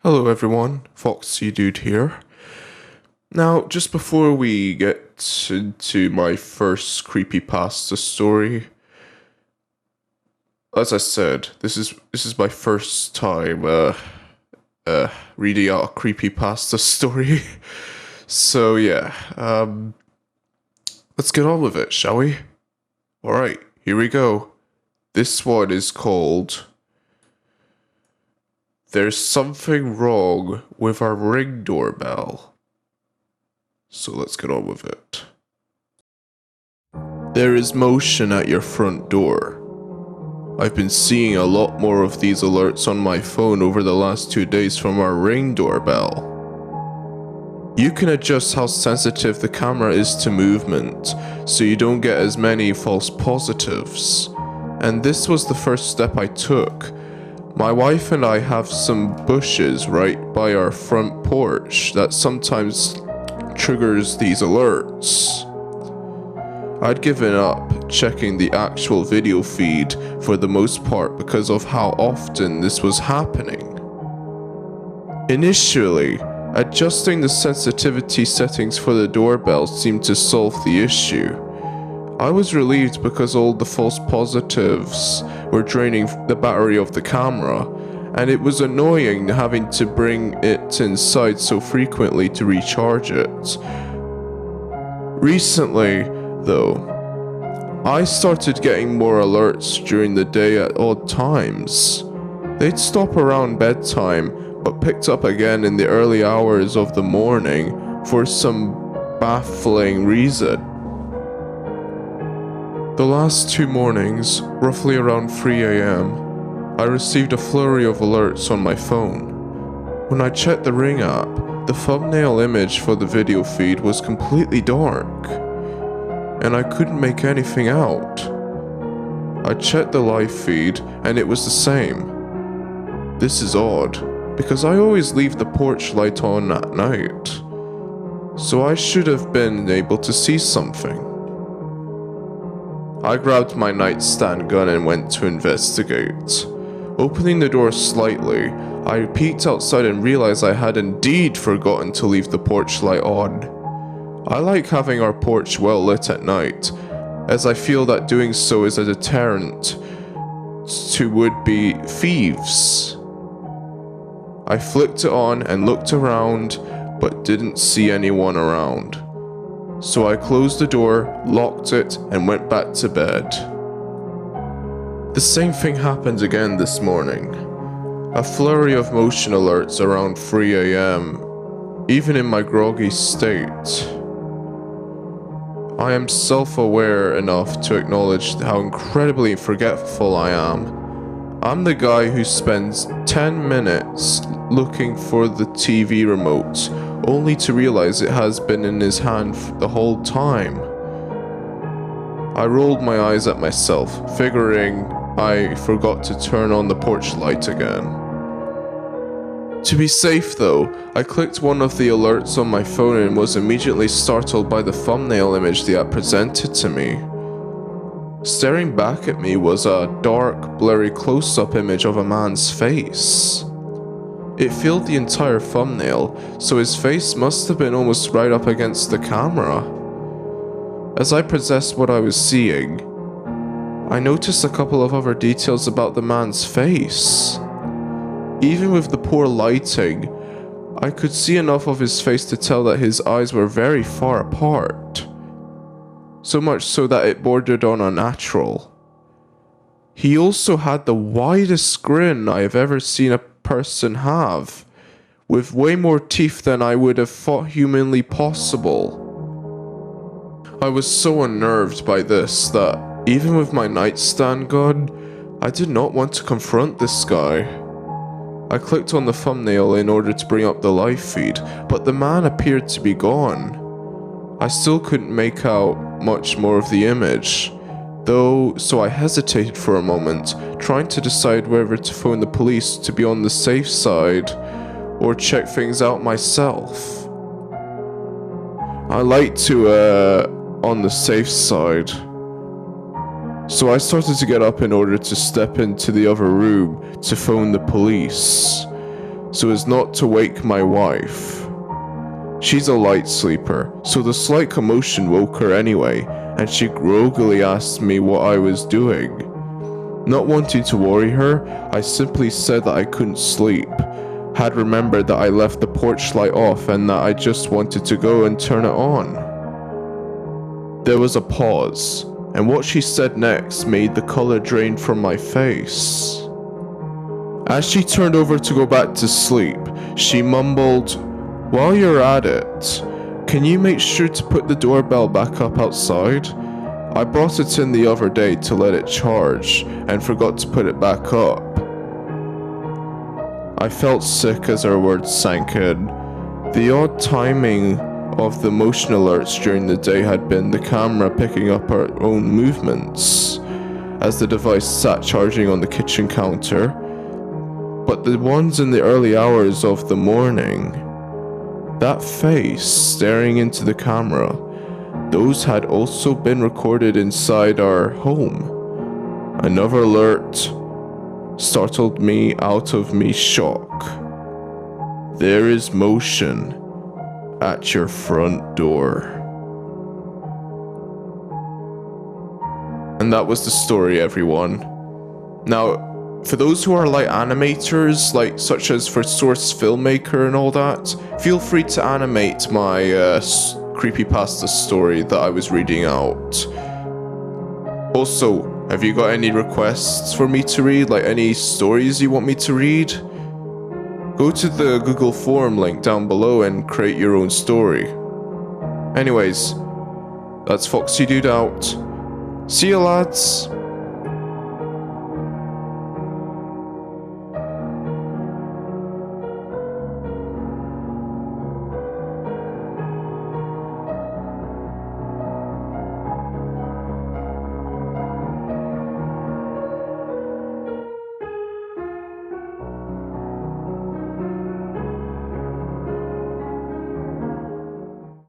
Hello everyone, Foxy Dude here. Now, just before we get into my first creepypasta story, as I said, this is my first time reading out a creepypasta story. So yeah, let's get on with it, shall we? Alright, here we go. This one is called There's Something Wrong with Our Ring Doorbell. So let's get on with it. There is motion at your front door. I've been seeing a lot more of these alerts on my phone over the last 2 days from our Ring doorbell. You can adjust how sensitive the camera is to movement, so you don't get as many false positives. And this was the first step I took. My wife and I have some bushes right by our front porch that sometimes triggers these alerts. I'd given up checking the actual video feed for the most part because of how often this was happening. Initially, adjusting the sensitivity settings for the doorbell seemed to solve the issue. I was relieved because all the false positives were draining the battery of the camera, and it was annoying having to bring it inside so frequently to recharge it. Recently, though, I started getting more alerts during the day at odd times. They'd stop around bedtime, but picked up again in the early hours of the morning for some baffling reason. The last 2 mornings, roughly around 3 AM, I received a flurry of alerts on my phone. When I checked the Ring app, the thumbnail image for the video feed was completely dark, and I couldn't make anything out. I checked the live feed, and it was the same. This is odd, because I always leave the porch light on at night, so I should have been able to see something. I grabbed my nightstand gun and went to investigate. Opening the door slightly, I peeked outside and realized I had indeed forgotten to leave the porch light on. I like having our porch well lit at night, as I feel that doing so is a deterrent to would-be thieves. I flicked it on and looked around, but didn't see anyone around. So I closed the door, locked it, and went back to bed. The same thing happened again this morning. A flurry of motion alerts around 3 AM, even in my groggy state. I am self-aware enough to acknowledge how incredibly forgetful I am. I'm the guy who spends 10 minutes looking for the TV remote, only to realize it has been in his hand the whole time. I rolled my eyes at myself, figuring I forgot to turn on the porch light again. To be safe though, I clicked one of the alerts on my phone and was immediately startled by the thumbnail image the app presented to me. Staring back at me was a dark, blurry close-up image of a man's face. It filled the entire thumbnail, so his face must have been almost right up against the camera. As I processed what I was seeing, I noticed a couple of other details about the man's face. Even with the poor lighting, I could see enough of his face to tell that his eyes were very far apart. So much so that it bordered on unnatural. He also had the widest grin I have ever seen a person have, with way more teeth than I would have thought humanly possible. I was so unnerved by this that, even with my nightstand gun, I did not want to confront this guy. I clicked on the thumbnail in order to bring up the live feed, but the man appeared to be gone. I still couldn't make out much more of the image, though, so I hesitated for a moment, trying to decide whether to phone the police to be on the safe side, or check things out myself. I like to, on the safe side. So I started to get up in order to step into the other room to phone the police. so as not to wake my wife. She's a light sleeper, so the slight commotion woke her anyway, and she groggily asked me what I was doing. Not wanting to worry her, I simply said that I couldn't sleep, had remembered that I left the porch light off and that I just wanted to go and turn it on. There was a pause, and what she said next made the color drain from my face. As she turned over to go back to sleep, she mumbled, "While you're at it, can you make sure to put the doorbell back up outside? I brought it in the other day to let it charge and forgot to put it back up." I felt sick as her words sank in. The odd timing of the motion alerts during the day had been the camera picking up our own movements as the device sat charging on the kitchen counter, but the ones in the early hours of the morning, that face staring into the camera, those had also been recorded inside our home. Another alert startled me out of me shock. There is motion at your front door. And that was the story, everyone. Now, for those who are like animators, like such as for Source Filmmaker and all that, feel free to animate my Creepypasta story that I was reading out. Also, have you got any requests for me to read, like any stories you want me to read? Go to the Google form link down below and create your own story. Anyways, that's Foxy Dude out. See you lads!